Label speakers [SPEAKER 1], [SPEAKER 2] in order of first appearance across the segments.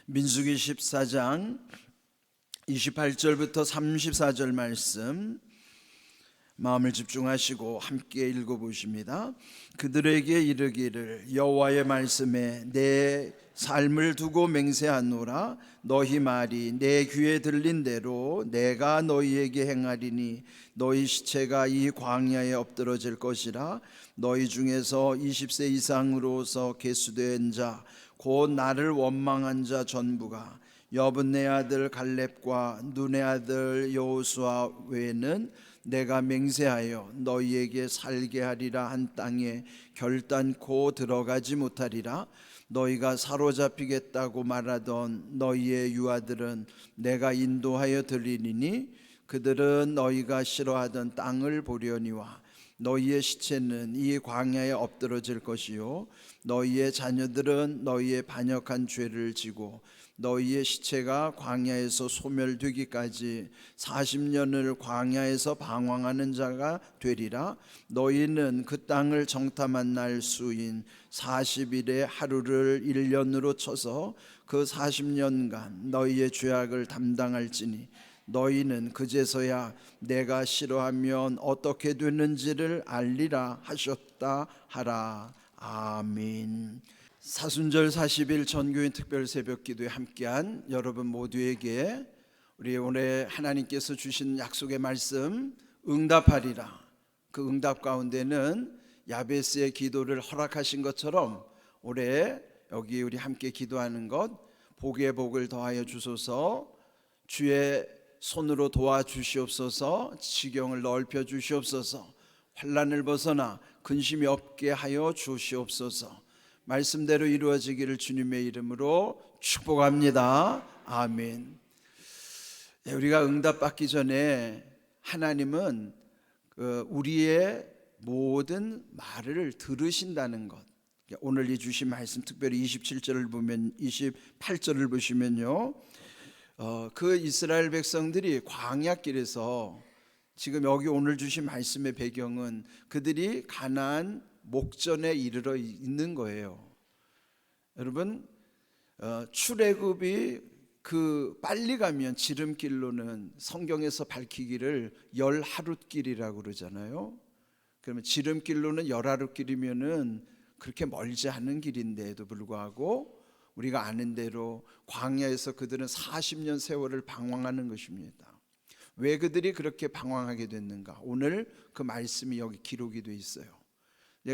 [SPEAKER 1] 민수기 14장 28절부터 34절 말씀 마음을 집중하시고 함께 읽어보십니다. 그들에게 이르기를 여호와의 말씀에 내 삶을 두고 맹세하노라. 너희 말이 내 귀에 들린 대로 내가 너희에게 행하리니 너희 시체가 이 광야에 엎드러질 것이라. 너희 중에서 20세 이상으로서 계수된 자 곧 나를 원망한 자 전부가 여분네 아들 갈렙과 눈의 아들 여호수아 외에는 내가 맹세하여 너희에게 살게 하리라 한 땅에 결단코 들어가지 못하리라. 너희가 사로잡히겠다고 말하던 너희의 유아들은 내가 인도하여 들리니 그들은 너희가 싫어하던 땅을 보려니와 너희의 시체는 이 광야에 엎드러질 것이요 너희의 자녀들은 너희의 반역한 죄를 지고 너희의 시체가 광야에서 소멸되기까지 40년을 광야에서 방황하는 자가 되리라. 너희는 그 땅을 정탐한 날 수인 40일의 하루를 1년으로 쳐서 그 40년간 너희의 죄악을 담당할지니 너희는 그제서야 내가 싫어하면 어떻게 되는지를 알리라 하셨다 하라. 아멘. 사순절 40일 전교인 특별 새벽 기도에 함께한 여러분 모두에게 우리 오늘 하나님께서 주신 약속의 말씀 응답하리라. 그 응답 가운데는 야베스의 기도를 허락하신 것처럼 올해 여기 우리 함께 기도하는 것 복의 복을 더하여 주소서, 주의 손으로 도와주시옵소서, 지경을 넓혀 주시옵소서, 환난을 벗어나 근심이 없게 하여 주시옵소서, 말씀대로 이루어지기를 주님의 이름으로 축복합니다. 아멘. 우리가 응답받기 전에 하나님은 우리의 모든 말을 들으신다는 것. 오늘 이 주신 말씀 특별히 27절을 보면 28절을 보시면요, 그 이스라엘 백성들이 광야길에서 지금 여기 오늘 주신 말씀의 배경은 그들이 가나안 목전에 이르러 있는 거예요. 여러분, 출애굽이 그 빨리 가면 지름길로는 성경에서 밝히기를 10하룻길이라고 그러잖아요. 그러면 지름길로는 10하룻길이면은 그렇게 멀지 않은 길인데도 불구하고 우리가 아는 대로 광야에서 그들은 40년 세월을 방황하는 것입니다. 왜 그들이 그렇게 방황하게 됐는가? 오늘 그 말씀이 여기 기록이 돼 있어요.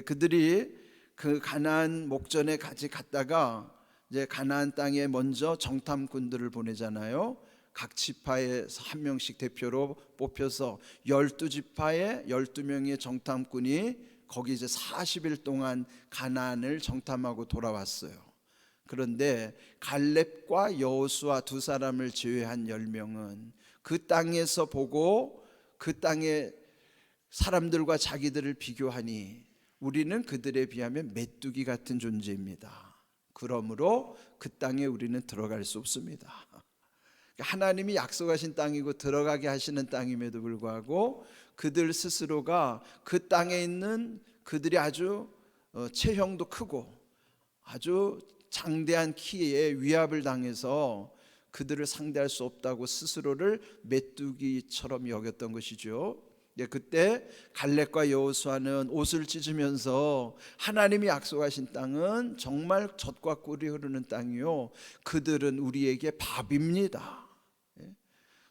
[SPEAKER 1] 그들이 그 가나안 목전에 갔다가 이제 가나안 땅에 먼저 정탐꾼들을 보내잖아요. 각 지파에서 한 명씩 대표로 뽑혀서 12지파에 12명의 정탐꾼이 거기 이제 40일 동안 가나안을 정탐하고 돌아왔어요. 그런데 갈렙과 여호수아 두 사람을 제외한 10명은 그 땅에서 보고 그 땅의 사람들과 자기들을 비교하니 우리는 그들에 비하면 메뚜기 같은 존재입니다. 그러므로 그 땅에 우리는 들어갈 수 없습니다. 하나님이 약속하신 땅이고 들어가게 하시는 땅임에도 불구하고 그들 스스로가 그 땅에 있는 그들이 아주 체형도 크고 아주 장대한 키에 위압을 당해서 그들을 상대할 수 없다고 스스로를 메뚜기처럼 여겼던 것이죠. 그때 갈렙과 여호수아는 옷을 찢으면서 하나님이 약속하신 땅은 정말 젖과 꿀이 흐르는 땅이요 그들은 우리에게 밥입니다.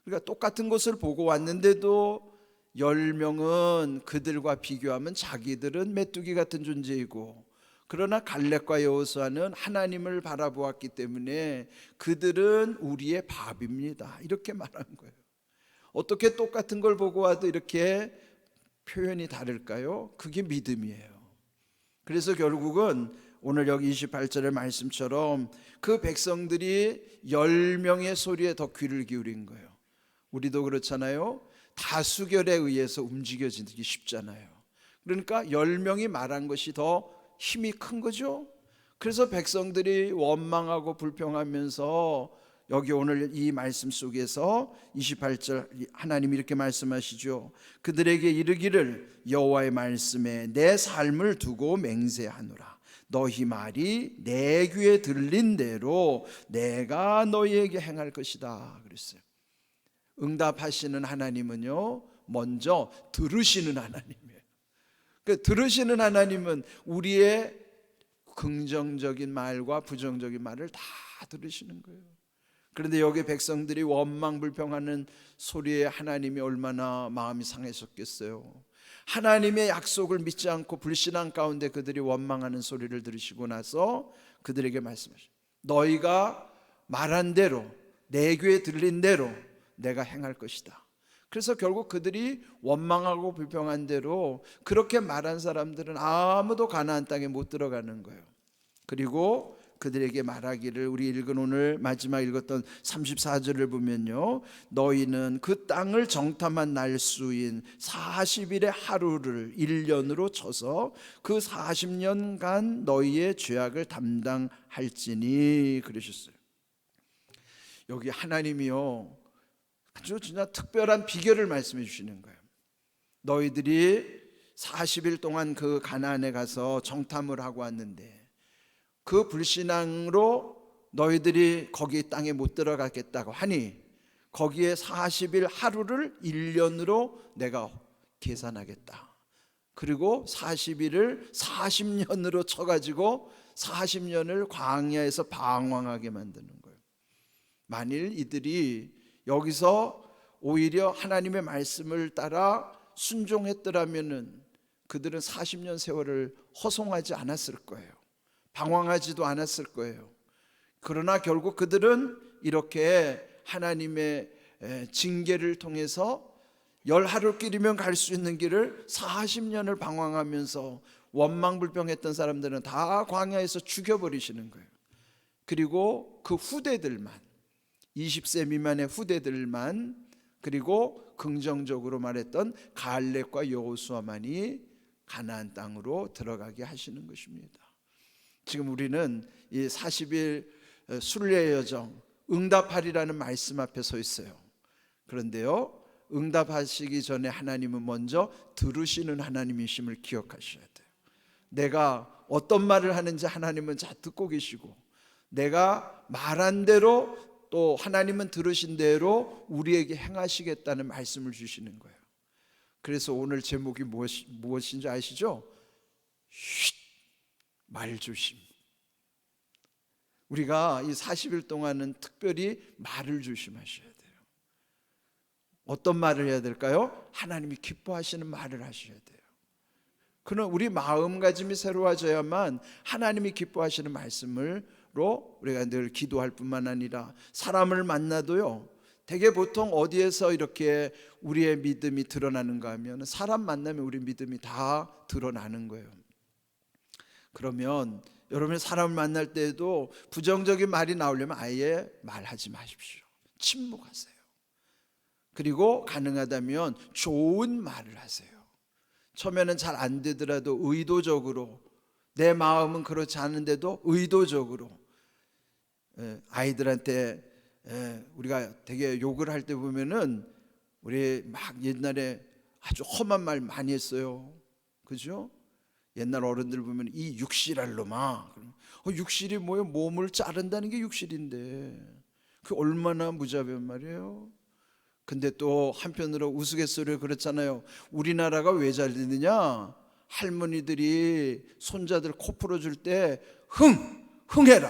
[SPEAKER 1] 그러니까 똑같은 것을 보고 왔는데도 10명은 그들과 비교하면 자기들은 메뚜기 같은 존재이고, 그러나 갈렙과 여호수아는 하나님을 바라보았기 때문에 그들은 우리의 밥입니다. 이렇게 말한 거예요. 어떻게 똑같은 걸 보고 와도 이렇게 표현이 다를까요? 그게 믿음이에요. 그래서 결국은 오늘 여기 28절의 말씀처럼 그 백성들이 10명의 소리에 더 귀를 기울인 거예요. 우리도 그렇잖아요. 다수결에 의해서 움직여지기 쉽잖아요. 그러니까 10명이 말한 것이 더 힘이 큰 거죠. 그래서 백성들이 원망하고 불평하면서 여기 오늘 이 말씀 속에서 28절 하나님이 이렇게 말씀하시죠. 그들에게 이르기를 여호와의 말씀에 내 삶을 두고 맹세하노라. 너희 말이 내 귀에 들린 대로 내가 너희에게 행할 것이다 그랬어요. 응답하시는 하나님은요, 먼저 들으시는 하나님이에요. 그 들으시는 하나님은 우리의 긍정적인 말과 부정적인 말을 다 들으시는 거예요. 그런데 여기 백성들이 원망불평하는 소리에 하나님이 얼마나 마음이 상하셨겠어요. 하나님의 약속을 믿지 않고 불신앙 가운데 그들이 원망하는 소리를 들으시고 나서 그들에게 말씀하십니다. 너희가 말한 대로, 내 귀에 들린 대로 내가 행할 것이다. 그래서 결국 그들이 원망하고 불평한 대로 그렇게 말한 사람들은 아무도 가나안 땅에 못 들어가는 거예요. 그리고 그들에게 말하기를, 우리 읽은 오늘 마지막 읽었던 34절을 보면요, 너희는 그 땅을 정탐한 날수인 40일의 하루를 1년으로 쳐서 그 40년간 너희의 죄악을 담당할지니 그러셨어요. 여기 하나님이요, 아주 진짜 특별한 비결을 말씀해 주시는 거예요. 너희들이 40일 동안 그 가나안에 가서 정탐을 하고 왔는데 그 불신앙으로 너희들이 거기 땅에 못 들어가겠다고 하니 거기에 40일 하루를 1년으로 내가 계산하겠다. 그리고 40일을 40년으로 쳐가지고 40년을 광야에서 방황하게 만드는 거예요. 만일 이들이 여기서 오히려 하나님의 말씀을 따라 순종했더라면 그들은 40년 세월을 허송하지 않았을 거예요. 방황하지도 않았을 거예요. 그러나 결국 그들은 이렇게 하나님의 징계를 통해서 10하루길이면 갈 수 있는 길을 40년을 방황하면서 원망불평했던 사람들은 다 광야에서 죽여버리시는 거예요. 그리고 그 후대들만, 20세 미만의 후대들만, 그리고 긍정적으로 말했던 갈렙과 여호수아만이 가나안 땅으로 들어가게 하시는 것입니다. 지금 우리는 이 40일 순례 여정, 응답하리라는 말씀 앞에 서 있어요. 그런데요, 응답하시기 전에 하나님은 먼저 들으시는 하나님이심을 기억하셔야 돼요. 내가 어떤 말을 하는지 하나님은 잘 듣고 계시고, 내가 말한 대로 또 하나님은 들으신 대로 우리에게 행하시겠다는 말씀을 주시는 거예요. 그래서 오늘 제목이 무엇인지 아시죠? 말조심. 우리가 이 40일 동안은 특별히 말을 조심하셔야 돼요. 어떤 말을 해야 될까요? 하나님이 기뻐하시는 말을 하셔야 돼요. 그는 우리 마음가짐이 새로워져야만 하나님이 기뻐하시는 말씀으로 우리가 늘 기도할 뿐만 아니라 사람을 만나도요, 되게 보통 어디에서 이렇게 우리의 믿음이 드러나는가 하면 사람 만나면 우리 믿음이 다 드러나는 거예요. 그러면 여러분이 사람을 만날 때에도 부정적인 말이 나오려면 아예 말하지 마십시오. 침묵하세요. 그리고 가능하다면 좋은 말을 하세요. 처음에는 잘 안 되더라도 의도적으로, 내 마음은 그렇지 않은데도 의도적으로 아이들한테 우리가 되게 욕을 할 때 보면은 우리 막 옛날에 아주 험한 말 많이 했어요. 그죠? 옛날 어른들 보면 이 육실할 놈아. 육실이 뭐예요? 몸을 자른다는 게 육실인데 그 얼마나 무자비한 말이에요. 근데 또 한편으로 우스갯소리로 그렇잖아요. 우리나라가 왜 잘 되느냐? 할머니들이 손자들 코 풀어줄 때 흥해라.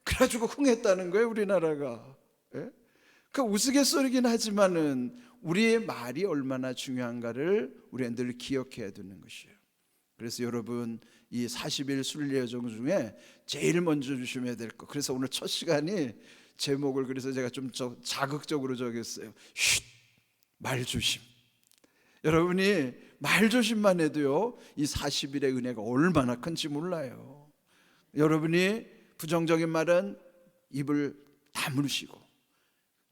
[SPEAKER 1] 그래가지고 흥했다는 거예요, 우리나라가. 예? 그 우스갯소리긴 하지만은 우리의 말이 얼마나 중요한가를 우리가 늘 기억해야 되는 것이에요. 그래서 여러분, 이 40일 순례 여정 중에 제일 먼저 조심해야 될 거. 그래서 오늘 첫 시간이 제목을 그래서 제가 좀 자극적으로 적였어요. 말 조심. 여러분이 말 조심만 해도요, 이 40일의 은혜가 얼마나 큰지 몰라요. 여러분이 부정적인 말은 입을 다무시고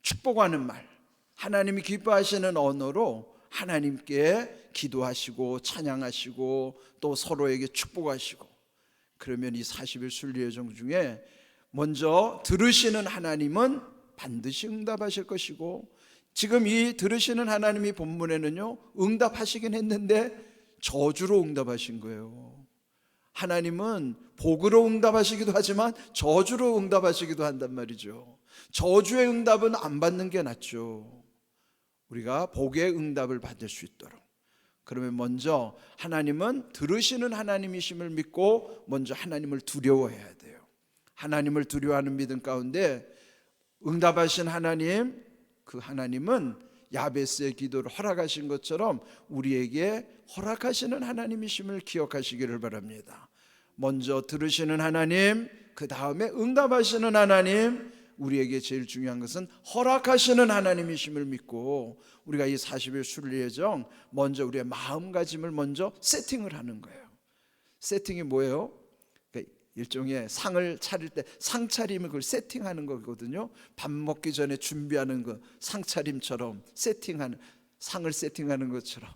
[SPEAKER 1] 축복하는 말, 하나님이 기뻐하시는 언어로 하나님께 기도하시고 찬양하시고 또 서로에게 축복하시고, 그러면 이 40일 순례 여정 중에 먼저 들으시는 하나님은 반드시 응답하실 것이고, 지금 이 들으시는 하나님이 본문에는요, 응답하시긴 했는데 저주로 응답하신 거예요. 하나님은 복으로 응답하시기도 하지만 저주로 응답하시기도 한단 말이죠. 저주의 응답은 안 받는 게 낫죠. 우리가 복의 응답을 받을 수 있도록. 그러면 먼저 하나님은 들으시는 하나님이심을 믿고 먼저 하나님을 두려워해야 돼요. 하나님을 두려워하는 믿음 가운데 응답하신 하나님, 그 하나님은 야베스의 기도를 허락하신 것처럼 우리에게 허락하시는 하나님이심을 기억하시기를 바랍니다. 먼저 들으시는 하나님, 그 다음에 응답하시는 하나님, 우리에게 제일 중요한 것은 허락하시는 하나님이심을 믿고 우리가 이 40일 순례여정 먼저 우리의 마음가짐을 먼저 세팅을 하는 거예요. 세팅이 뭐예요? 그러니까 일종의 상을 차릴 때 상차림을 그걸 세팅하는 거거든요. 밥 먹기 전에 준비하는 거 상차림처럼 세팅하는, 상을 세팅하는 것처럼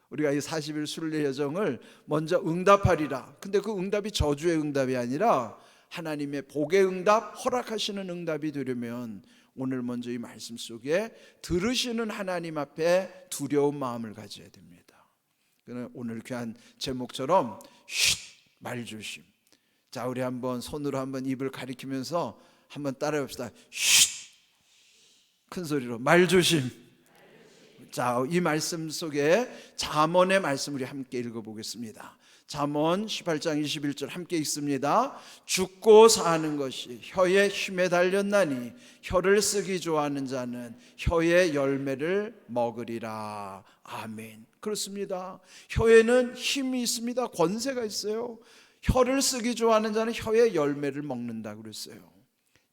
[SPEAKER 1] 우리가 이 40일 순례여정을 먼저 응답하리라. 근데 그 응답이 저주의 응답이 아니라 하나님의 복의 응답, 허락하시는 응답이 되려면 오늘 먼저 이 말씀 속에 들으시는 하나님 앞에 두려운 마음을 가져야 됩니다. 오늘 귀한 제목처럼 말조심. 자, 우리 한번 손으로 한번 입을 가리키면서 한번 따라해 봅시다. 큰 소리로 말조심. 자, 이 말씀 속에 잠언의 말씀 우리 함께 읽어보겠습니다. 잠언 18장 21절 함께 읽습니다. 죽고 사는 것이 혀의 힘에 달렸나니 혀를 쓰기 좋아하는 자는 혀의 열매를 먹으리라. 아멘. 그렇습니다. 혀에는 힘이 있습니다. 권세가 있어요. 혀를 쓰기 좋아하는 자는 혀의 열매를 먹는다 그랬어요.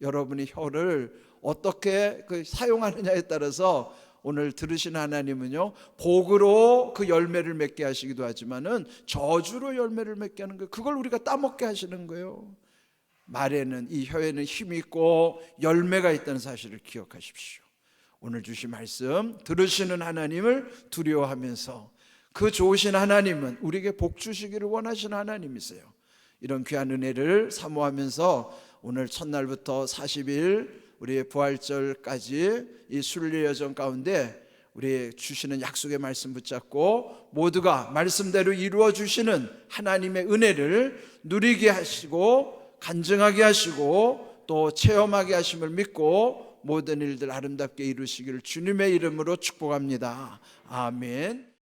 [SPEAKER 1] 여러분이 혀를 어떻게 사용하느냐에 따라서 오늘 들으신 하나님은요, 복으로 그 열매를 맺게 하시기도 하지만은 저주로 열매를 맺게 하는 거예요. 그걸 우리가 따먹게 하시는 거예요. 말에는, 이 혀에는 힘이 있고 열매가 있다는 사실을 기억하십시오. 오늘 주신 말씀 들으시는 하나님을 두려워하면서 그 좋으신 하나님은 우리에게 복 주시기를 원하시는 하나님이세요. 이런 귀한 은혜를 사모하면서 오늘 첫날부터 40일 우리의 부활절까지 이 순례 여정 가운데 우리 주시는 약속의 말씀 붙잡고 모두가 말씀대로 이루어 주시는 하나님의 은혜를 누리게 하시고 간증하게 하시고 또 체험하게 하심을 믿고 모든 일들 아름답게 이루시기를 주님의 이름으로 축복합니다. 아멘.